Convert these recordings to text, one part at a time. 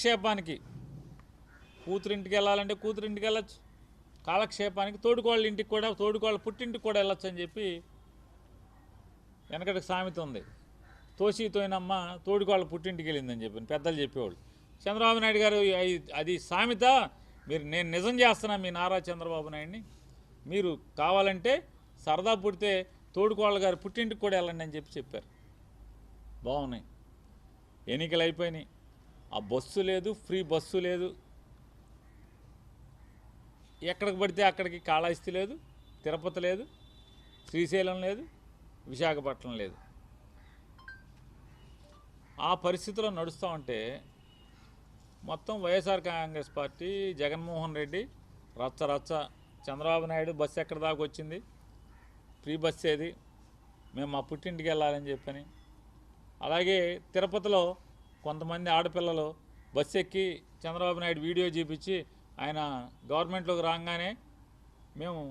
కాలక్షేపానికి కూతురింటికి వెళ్ళాలంటే కూతురింటికి వెళ్ళచ్చు, కాలక్షేపానికి తోడుకోళ్ళ ఇంటికి కూడా, తోడుకోళ్ళ పుట్టింటికి కూడా వెళ్ళొచ్చు అని చెప్పి వెనకటికి సామెత ఉంది. తోసితోయినమ్మ తోడుకోళ్ళ పుట్టింటికి వెళ్ళిందని చెప్పి పెద్దలు చెప్పేవాళ్ళు. చంద్రబాబు నాయుడు గారు అది సామెత నేను నిజం చేస్తున్నా మీ నారా చంద్రబాబు నాయుడిని. మీరు కావాలంటే సరదా పుడితే తోడుకోళ్ళ గారు పుట్టింటికి కూడా వెళ్ళండి అని చెప్పారు. బాగున్నాయి. ఎన్నికలు అయిపోయినాయి. ఆ బస్సు లేదు, ఫ్రీ బస్సు లేదు, ఎక్కడికి పడితే అక్కడికి కాళహస్తి లేదు, తిరుపతి లేదు, శ్రీశైలం లేదు, విశాఖపట్నం లేదు. ఆ పరిస్థితిలో నడుస్తూ ఉంటే మొత్తం వైఎస్ఆర్ కాంగ్రెస్ పార్టీ, జగన్మోహన్ రెడ్డి రచ్చ చంద్రబాబు నాయుడు బస్సు ఎక్కడి దాకా వచ్చింది, ఫ్రీ బస్సు ఏది, మేము మా పుట్టింటికి వెళ్ళాలని చెప్పని. అలాగే తిరుపతిలో కొంతమంది ఆడపిల్లలు బస్సు ఎక్కి చంద్రబాబు నాయుడు వీడియో చూపించి ఆయన గవర్నమెంట్లోకి రాగానే మేము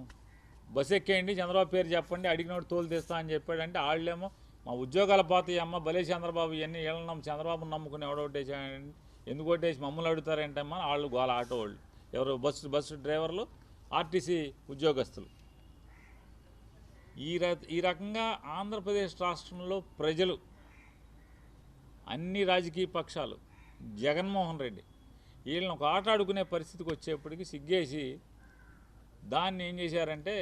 బస్సు ఎక్కేయండి, చంద్రబాబు పేరు చెప్పండి, అడిగినోడు తోలు తీస్తా అని చెప్పాడంటే వాళ్ళేమో మా ఉద్యోగాల పోతాయి అమ్మ, భలే చంద్రబాబు ఇవన్నీ వీళ్ళని చంద్రబాబుని నమ్ముకుని ఎవడొట్టేసాడండి, ఎందుకు కొట్టేసి మమ్మల్ని అడుగుతారేంటమ్మా వాళ్ళు గోల. ఆటో వాళ్ళు ఎవరు బస్సు డ్రైవర్లు, ఆర్టీసీ ఉద్యోగస్తులు. ఈ రకంగా ఆంధ్రప్రదేశ్ రాష్ట్రంలో ప్రజలు, అన్ని రాజకీయ పక్షాలు, జగన్మోహన్ రెడ్డి వీళ్ళని ఒక ఆట ఆడుకునే పరిస్థితికి వచ్చేప్పటికి సిగ్గేసి దాన్ని ఏం చేశారంటే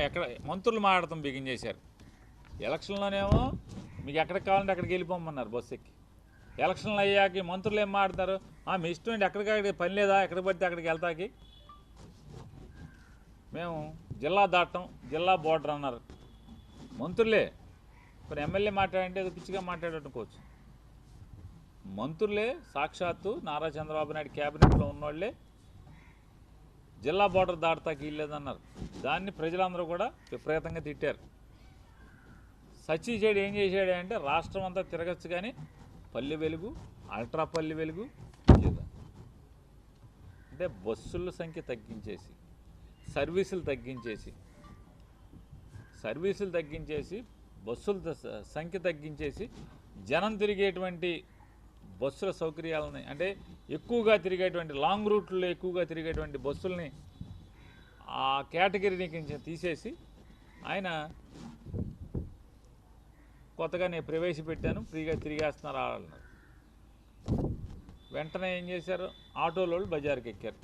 ఎక్కడ మంత్రులు మాట్లాడటం బిగించేశారు. ఎలక్షన్లోనేమో మీకు ఎక్కడికి కావాలంటే అక్కడికి వెళ్ళిపోమన్నారు బస్సు ఎక్కి. ఎలక్షన్లు అయ్యాక మంత్రులు ఏం మాట్లాడతారు, మీ ఇష్టం ఏంటి, ఎక్కడికక్కడికి పని లేదా, ఎక్కడికి పడితే అక్కడికి వెళ్తాకి, మేము జిల్లా దాటం, జిల్లా బోర్డర్ అన్నారు మంత్రులే. ఇప్పుడు ఎమ్మెల్యే మాట్లాడంటే ఏదో పిచ్చిగా మాట్లాడనుకోవచ్చు. మంత్రులే సాక్షాత్తు నారా చంద్రబాబు నాయుడు క్యాబినెట్లో ఉన్నోళ్ళే జిల్లా బోర్డర్ దాటతాకి వీల్లేదన్నారు. దాన్ని ప్రజలందరూ కూడా విపరీతంగా తిట్టారు. సచిచేడు ఏం చేశాడు అంటే రాష్ట్రం అంతా తిరగచ్చు కానీ పల్లె వెలుగు, అల్ట్రా పల్లె వెలుగు అంటే బస్సుల సంఖ్య తగ్గించేసి, సర్వీసులు తగ్గించేసి బస్సుల సంఖ్య తగ్గించేసి జనం తిరిగేటువంటి బస్సుల సౌకర్యాలని, అంటే ఎక్కువగా తిరిగేటువంటి లాంగ్ రూట్లో ఎక్కువగా తిరిగేటువంటి బస్సుల్ని ఆ కేటగిరీని కొంచెం తీసేసి ఆయన కొత్తగా నేను ప్రవేశపెట్టాను, ఫ్రీగా తిరిగేస్తున్నారు అన్నారు. వెంటనే ఏం చేశారు, ఆటోలో బజార్కి ఎక్కారు.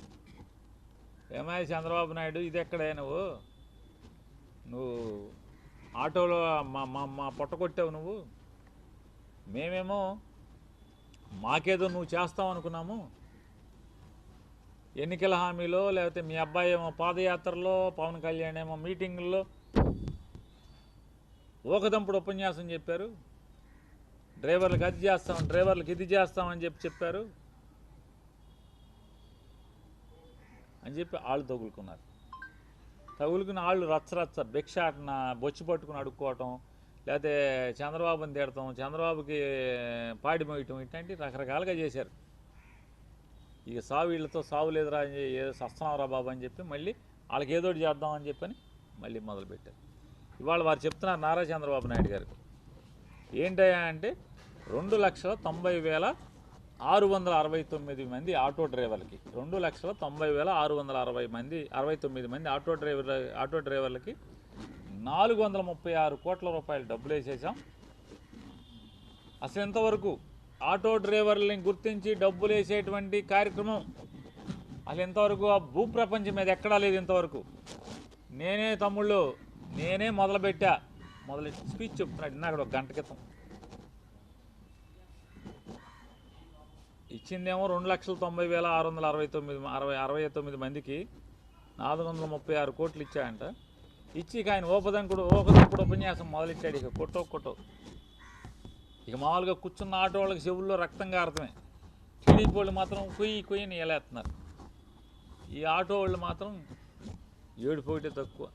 ఏమయ్య చంద్రబాబు నాయుడు, ఇది ఎక్కడే నువ్వు ఆటోలో మా పొట్ట కొట్టావు నువ్వు, మేమేమో మాకేదో నువ్వు చేస్తావు అనుకున్నాము, ఎన్నికల హామీలో లేకపోతే మీ అబ్బాయి ఏమో పాదయాత్రలో, పవన్ కళ్యాణ్ ఏమో మీటింగుల్లో ఊకదంపుడు ఉపన్యాసం చెప్పారు, డ్రైవర్లకు అది చేస్తాం, డ్రైవర్లకు ఇది చేస్తామని చెప్పారు అని చెప్పి వాళ్ళు తగులుకుని వాళ్ళు రచ్చ భిక్షాటన, బొచ్చు పట్టుకుని అడుక్కోవటం, లేకపోతే చంద్రబాబుని తిడతాం, చంద్రబాబుకి పాడి మోయటం, ఇట్లాంటి రకరకాలుగా చేశారు. ఇక వీళ్ళతో సావు లేదురా, ఏదో సస్తున్నావురా బాబు అని చెప్పి మళ్ళీ వాళ్ళకి ఏదోటి చేద్దామని చెప్పని మళ్ళీ మొదలుపెట్టారు. ఇవాళ వారు చెప్తున్నారు నారా చంద్రబాబు నాయుడు గారు ఏంటయ్యా అంటే 2,90,669 మంది ఆటో డ్రైవర్లకి, 2,90,669 మంది ఆటో డ్రైవర్లకి 436 కోట్ల రూపాయలు డబ్బులు వేసేసాం. అసలు ఇంతవరకు ఆటో డ్రైవర్లని గుర్తించి డబ్బులు వేసేటువంటి కార్యక్రమం అసలు ఇంతవరకు ఆ భూప్రపంచం మీద ఎక్కడా లేదు. ఇంతవరకు నేనే మొదలుపెట్టి స్పీచ్ చెప్తున్నాడు అక్కడ ఒక గంట క్రితం. ఇచ్చిందేమో 2,90,669 మందికి 436 కోట్లు ఇచ్చాయంట. ఇచ్చి ఆయన ఓపదంకుడు ఉపన్యాసం మొదలెట్టాడు. ఇక కొట్టో ఇక మామూలుగా కూర్చున్న ఆటో వాళ్ళకి చెవుల్లో రక్తం కారతమే. టీడీపీ వాళ్ళు మాత్రం కొయ్యని ఎలేస్తున్నారు. ఈ ఆటో వాళ్ళు మాత్రం ఏడుపోయితే తక్కువ,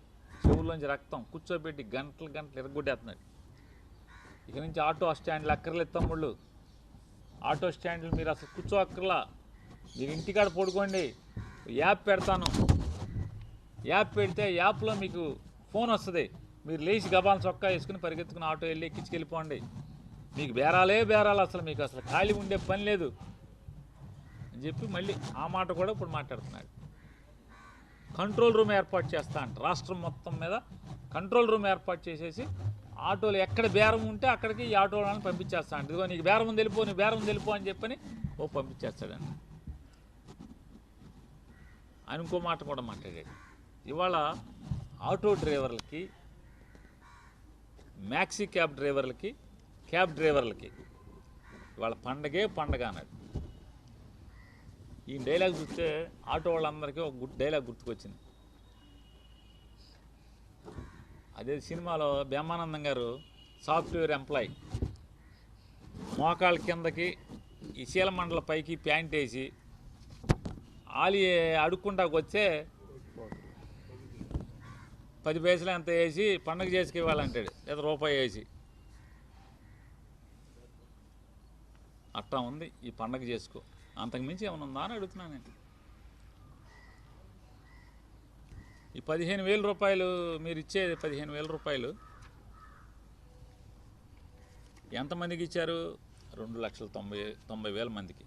చెవుల్లోంచి రక్తం కూర్చోబెట్టి గంటలు ఎరగొట్టేస్తున్నాడు. ఇక నుంచి ఆటో స్టాండ్లు అక్కర్లేదు తమ్ముళ్ళు, ఆటో స్టాండ్లు మీరు అసలు కూర్చో అక్కర్లా, మీరు ఇంటికాడ పడుకోండి, యాప్ పెడతాను, యాప్ పెడితే యాప్లో మీకు ఫోన్ వస్తుంది, మీరు లేచి గబాలను చొక్కా వేసుకుని పరిగెత్తుకుని ఆటో వెళ్ళి ఎక్కించుకెళ్ళిపోండి. మీకు బేరాలు అసలు మీకు అసలు ఖాళీ ఉండే పని లేదు. అని చెప్పి మళ్ళీ ఆ మాట కూడా ఇప్పుడు మాట్లాడుతున్నాడు. కంట్రోల్ రూమ్ ఏర్పాటు చేస్తా అంట, రాష్ట్రం మొత్తం మీద కంట్రోల్ రూమ్ ఏర్పాటు చేసేసి ఆటోలు ఎక్కడ బేరం ఉంటే అక్కడికి ఈ ఆటో వాళ్ళని పంపించేస్తా అంట. ఇదిగో నీకు బేరం ఉంది వెళ్ళిపో, నీకు బేరం ఉంది వెళ్ళిపో అని చెప్పని పంపించేస్తాడండి. ఆయన ఇంకో మాట కూడా మాట్లాడాడు. ఇవాళ ఆటో డ్రైవర్లకి, మ్యాక్సీ క్యాబ్ డ్రైవర్లకి, క్యాబ్ డ్రైవర్లకి ఇవాళ పండగే పండగ అన్నాడు. ఈ డైలాగ్ చూస్తే ఆటో వాళ్ళందరికీ ఒక డైలాగ్ గుర్తుకొచ్చింది. అదే సినిమాలో బ్రహ్మానందం గారు సాఫ్ట్వేర్ ఎంప్లాయీ మోకాళ్ళ కిందకి ఈ శీలమండల పైకి ప్యాంట్ వేసి ఆలి అడుక్కుంటాకు వచ్చే 10 పైసలు ఎంత వేసి పండగ చేసుకు ఇవ్వాలంటాడు, లేదా రూపాయి వేసి. అట్టా ఉంది ఈ పండగ చేసుకో, అంతకుమించి ఏమైనా ఉందా అని అడుగుతున్నాను నేను. ఈ 15,000 రూపాయలు మీరు ఇచ్చేది 15,000 రూపాయలు ఎంతమందికి ఇచ్చారు? 2,90,000 మందికి.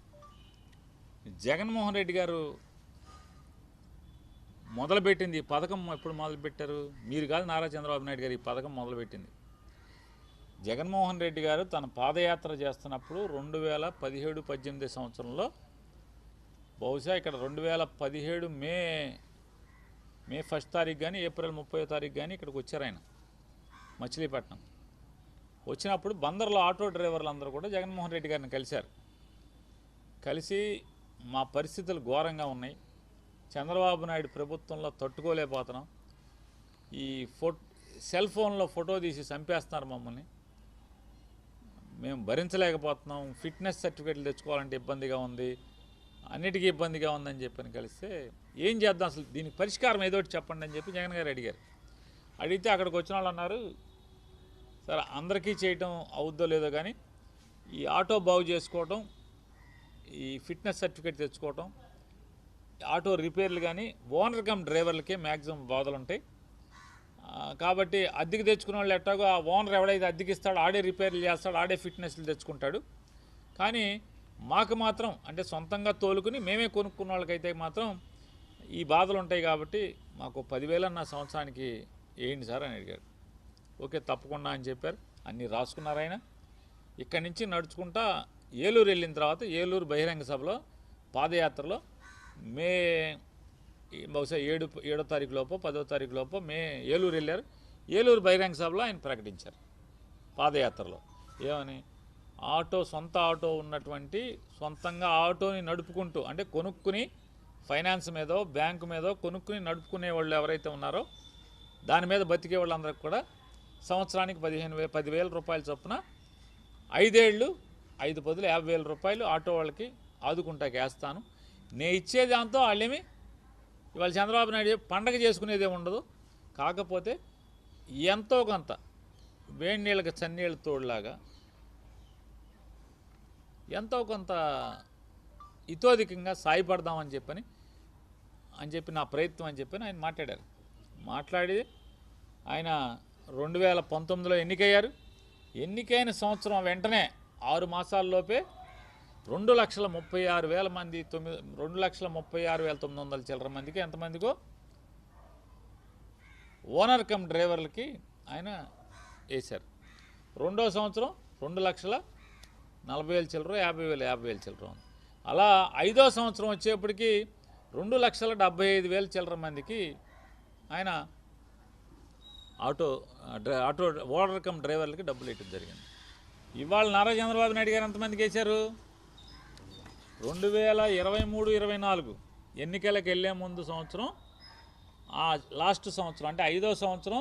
జగన్మోహన్ రెడ్డి గారు మొదలుపెట్టింది ఈ పథకం ఎప్పుడు మొదలుపెట్టారు? మీరు కాదు, నారా చంద్రబాబు నాయుడు గారు ఈ పథకం మొదలుపెట్టింది. జగన్మోహన్ రెడ్డి గారు తన పాదయాత్ర చేస్తున్నప్పుడు 2017-18 సంవత్సరంలో, బహుశా ఇక్కడ 2017 మే 1 తారీఖు కానీ ఏప్రిల్ 30వ తారీఖు కానీ ఇక్కడికి వచ్చారు ఆయన, మచిలీపట్నం. వచ్చినప్పుడు బందర్లో ఆటో డ్రైవర్లు అందరూ కూడా జగన్మోహన్ రెడ్డి గారిని కలిశారు. కలిసి మా పరిస్థితులు ఘోరంగా ఉన్నాయి, చంద్రబాబు నాయుడు ప్రభుత్వంలో తట్టుకోలేకపోతున్నాం, ఈ సెల్ ఫోన్లో ఫోటో తీసి చంపేస్తున్నారు మమ్మల్ని, మేము భరించలేకపోతున్నాం, ఫిట్నెస్ సర్టిఫికేట్లు తెచ్చుకోవాలంటే ఇబ్బందిగా ఉంది, అన్నిటికీ ఇబ్బందిగా ఉందని చెప్పని కలిస్తే ఏం చేద్దాం, అసలు దీనికి పరిష్కారం ఏదో ఒకటి చెప్పండి అని చెప్పి జగన్ గారు అడిగారు. అడిగితే అక్కడికి వచ్చిన వాళ్ళు అన్నారు, సరే అందరికీ చేయటం అవుద్దో లేదో కానీ ఈ ఆటో బాగు చేసుకోవటం, ఈ ఫిట్నెస్ సర్టిఫికేట్ తెచ్చుకోవటం, ఆటో రిపేర్లు కానీ ఓనర్ కమ్ డ్రైవర్లకే మ్యాక్సిమం బాధలు ఉంటాయి. కాబట్టి అద్దెకి తెచ్చుకున్న వాళ్ళు ఎట్టాగో ఆ ఓనర్ ఎవడైతే అద్దెకి ఇస్తాడో ఆడే రిపేర్లు చేస్తాడు, ఆడే ఫిట్నెస్లు తెచ్చుకుంటాడు. కానీ మాకు మాత్రం అంటే సొంతంగా తోలుకుని మేమే కొనుక్కున్న వాళ్ళకైతే మాత్రం ఈ బాధలు ఉంటాయి. కాబట్టి మాకు 10,000 అన్న సంవత్సరానికి వేయండి సార్ అని అడిగాడు. ఓకే తప్పకుండా అని చెప్పారు. అన్నీ రాసుకున్నారు ఆయన. ఇక్కడి నుంచి నడుచుకుంటా ఏలూరు వెళ్ళిన తర్వాత ఏలూరు బహిరంగ సభలో పాదయాత్రలో బహుశా 7వ తారీఖు లోపో 10వ తారీఖు లోపో ఏలూరు వెళ్ళారు. ఏలూరు బహిరంగ సభలో ఆయన ప్రకటించారు పాదయాత్రలో ఏమని, సొంత ఆటో ఉన్నటువంటి, సొంతంగా ఆటోని నడుపుకుంటూ అంటే కొనుక్కుని ఫైనాన్స్ మీదో బ్యాంకు మీదో కొనుక్కుని నడుపుకునే వాళ్ళు ఎవరైతే ఉన్నారో దాని మీద బతికే వాళ్ళందరికీ కూడా సంవత్సరానికి 10,000 రూపాయల చొప్పున 5 ఏళ్ళు 5 బదులు 50,000 రూపాయలు ఆటో వాళ్ళకి ఆదుకుంటాకి వేస్తాను. నేను ఇచ్చే దాంతో వాళ్ళేమి ఇవాళ చంద్రబాబు నాయుడు పండగ చేసుకునేదే ఉండదు, కాకపోతే ఎంతో కొంత వేడి నీళ్ళకి చన్నీళ్ళ తోడులాగా ఎంతో కొంత ఇతోధికంగా సాయపడదామని చెప్పి నా ప్రయత్నం అని చెప్పి ఆయన మాట్లాడారు. మాట్లాడి ఆయన 2019లో ఎన్నికయ్యారు. ఎన్నికైన సంవత్సరం వెంటనే 6 మాసాల్లోపే 2,36,000 మంది 2,36,900 చిల్లర మందికి ఎంతమందికో ఓనర్ కమ్ డ్రైవర్లకి ఆయన వేశారు. రెండో సంవత్సరం 2,40,000 చిల్లర 50,000 చిల్లర ఉంది. అలా 5వ సంవత్సరం వచ్చేప్పటికి 2,75,000 చిల్లర మందికి ఆయన ఆటో ఓనర్ కమ్ డ్రైవర్లకి డబ్బులు ఇవ్వడం జరిగింది. ఇవాళ నారా చంద్రబాబు నాయుడు గారు ఎంతమందికి వేశారు? 2023-24 ఎన్నికలకు వెళ్ళే ముందు సంవత్సరం, ఆ లాస్ట్ సంవత్సరం అంటే 5వ సంవత్సరం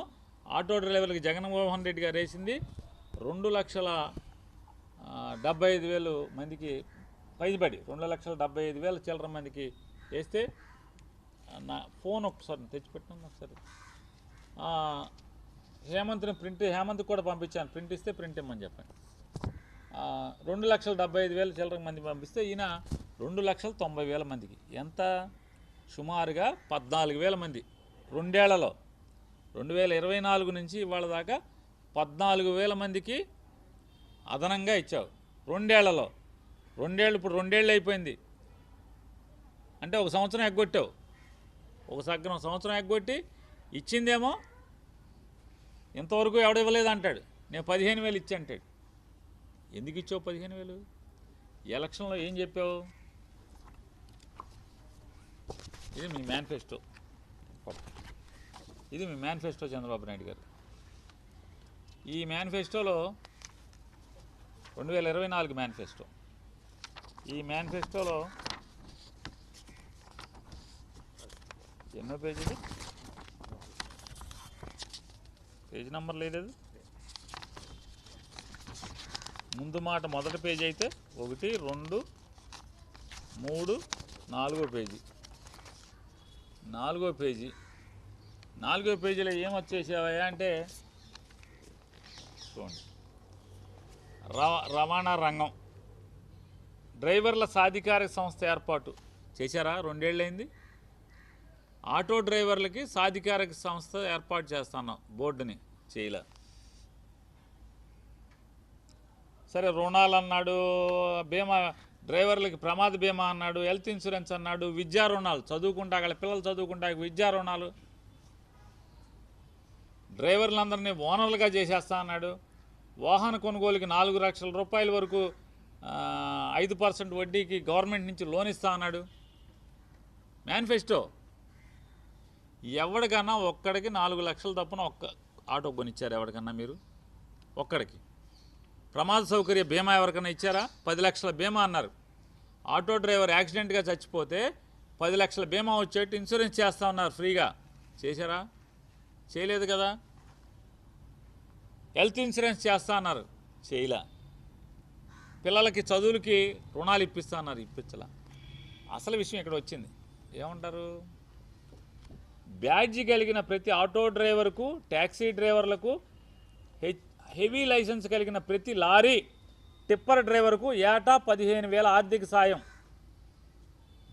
ఆటో డ్రైవర్లకి జగన్మోహన్ రెడ్డి గారు వేసింది 2,75,000 మందికి పైబడి 2,75,000 చిల్లర మందికి వేస్తే, నా ఫోన్ ఒకసారి తెచ్చిపెట్టాను ఒకసారి, హేమంత్కి కూడా పంపించాను, ప్రింట్ ఇస్తే ప్రింట్ ఇమ్మని చెప్పండి. 2,75,000 చిల్లర మంది పంపిస్తే ఈయన 2,90,000 మందికి, ఎంత సుమారుగా 14,000 మంది రెండేళ్లలో 2024 నుంచి ఇవాళ దాకా 14,000 మందికి అదనంగా ఇచ్చావు రెండేళ్లలో. ఇప్పుడు 2 ఏళ్ళు అయిపోయింది. అంటే ఒక సంవత్సరం ఎగ్గొట్టావు, ఒక సంవత్సరం ఎగ్గొట్టి ఇచ్చిందేమో ఇంతవరకు ఎవడ ఇవ్వలేదు అంటాడు. నేను 15,000 ఇచ్చి అంటాడు. ఎందుకు ఇచ్చావు 15,000? ఎలక్షన్లో ఏం చెప్పావు? ఇది మీ మేనిఫెస్టో, ఇది మీ మేనిఫెస్టో చంద్రబాబు నాయుడు గారు. ఈ మేనిఫెస్టోలో 2024 మేనిఫెస్టో, ఈ మేనిఫెస్టోలో ఎన్నో పేజీలు, పేజీ నెంబర్ లేదు. ముందు మాట మొదటి పేజీ అయితే 1, 2, 3, 4వ పేజీ, 4వ పేజీ. 4వ పేజీలో ఏమొచ్చేసావా అంటే చూడండి, రవాణా రంగం డ్రైవర్ల సాధికారిక సంస్థ ఏర్పాటు చేశారా? 2 ఏళ్ళైంది. ఆటో డ్రైవర్లకి సాధికారిక సంస్థ ఏర్పాటు చేస్తున్నాం, బోర్డుని చేయలే. సరే, రుణాలు అన్నాడు, బీమా, డ్రైవర్లకి ప్రమాద బీమా అన్నాడు, హెల్త్ ఇన్సూరెన్స్ అన్నాడు, విద్యా రుణాలు, చదువుకుంటా అక్కడ పిల్లలు చదువుకుంటా విద్యా రుణాలు, డ్రైవర్లందరినీ ఓనర్లుగా చేసేస్తా అన్నాడు. వాహన కొనుగోలుకి 4 లక్షల రూపాయల వరకు 5% వడ్డీకి గవర్నమెంట్ నుంచి లోన్ ఇస్తా అన్నాడు. మేనిఫెస్టో. ఎవరికన్నా ఒక్కడికి 4 లక్షల తప్పున ఒక్క ఆటో కొనిచ్చారు ఎవరికన్నా మీరు? ఒక్కడికి. ప్రమాద సౌకర్య బీమా ఎవరికైనా ఇచ్చారా? 10 లక్షల బీమా అన్నారు. ఆటో డ్రైవర్ యాక్సిడెంట్గా చచ్చిపోతే 10 లక్షల బీమా వచ్చేట్టు ఇన్సూరెన్స్ చేస్తా ఉన్నారు ఫ్రీగా. చేశారా? చేయలేదు కదా. హెల్త్ ఇన్సూరెన్స్ చేస్తా అన్నారు, చేయలే. పిల్లలకి చదువులకి రుణాలు ఇప్పిస్తా అన్నారు, ఇప్పించలా. అసలు విషయం ఇక్కడ వచ్చింది. ఏమంటారు? బ్యాడ్జి కలిగిన ప్రతి ఆటో డ్రైవర్కు, ట్యాక్సీ డ్రైవర్లకు, హెవీ లైసెన్స్ కలిగిన ప్రతి లారీ టిప్పర్ డ్రైవర్కు ఏటా 15,000 ఆర్థిక సాయం.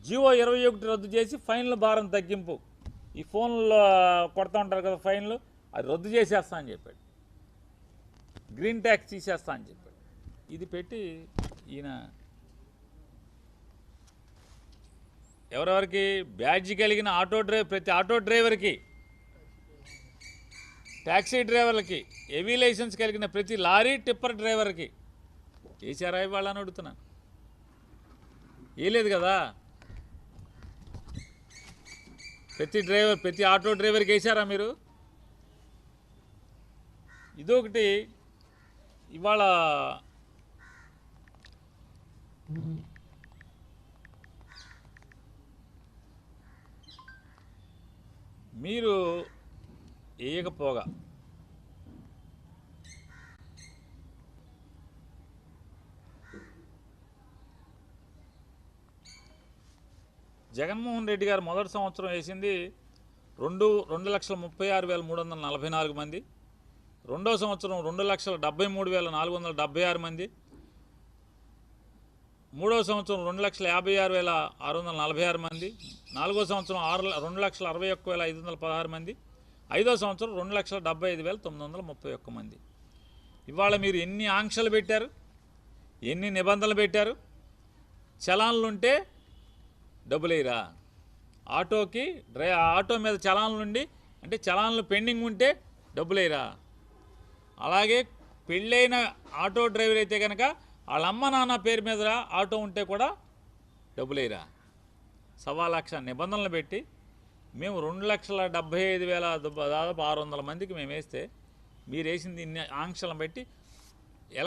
జీవో 21 రద్దు చేసి ఫైన్ల భారం తగ్గింపు. ఈ ఫోన్లో కొడతా ఉంటారు కదా ఫైన్లు, అది రద్దు చేసేస్తా అని చెప్పాడు. గ్రీన్ ట్యాక్స్ తీసేస్తా అని చెప్పాడు. ఇది పెట్టి ఈయన ఎవరెవరికి? బ్యాడ్జి కలిగిన ప్రతి ఆటో డ్రైవర్కి, ట్యాక్సీ డ్రైవర్లకి, హెవీ లైసెన్స్ కలిగిన ప్రతి లారీ టిప్పర్ డ్రైవర్కి వేసారా ఇవాళ అని అడుగుతున్నాను. వేయలేదు కదా. ప్రతి ఆటో డ్రైవర్కి వేసారా మీరు? ఇదొకటి. ఇవాళ మీరు వేయకపోగా జగన్మోహన్ రెడ్డి గారు మొదటి సంవత్సరం వేసింది 2,36,344 మంది. రెండో సంవత్సరం 2,73,476 మంది. మూడో సంవత్సరం 2,56,646 మంది. నాలుగో సంవత్సరం 2,61,516 మంది. ఐదో సంవత్సరం 2,75,931 మంది. ఇవాళ మీరు ఎన్ని ఆంక్షలు పెట్టారు, ఎన్ని నిబంధనలు పెట్టారు? చలాన్లుంటే డబ్బులేరా? ఆటో మీద చలాన్లుండి, అంటే చలాన్లు పెండింగ్ ఉంటే డబ్బులేరా? అలాగే పెళ్ళైన ఆటో డ్రైవర్ అయితే కనుక వాళ్ళ అమ్మ నాన్న పేరు మీద ఆటో ఉంటే కూడా డబ్బులేరా? 1,00,000 నిబంధనలు పెట్టి మేము 2,75,000 దాదాపు 600 మందికి మేము వేస్తే మీరు వేసింది ఇన్ని ఆంక్షలను పెట్టి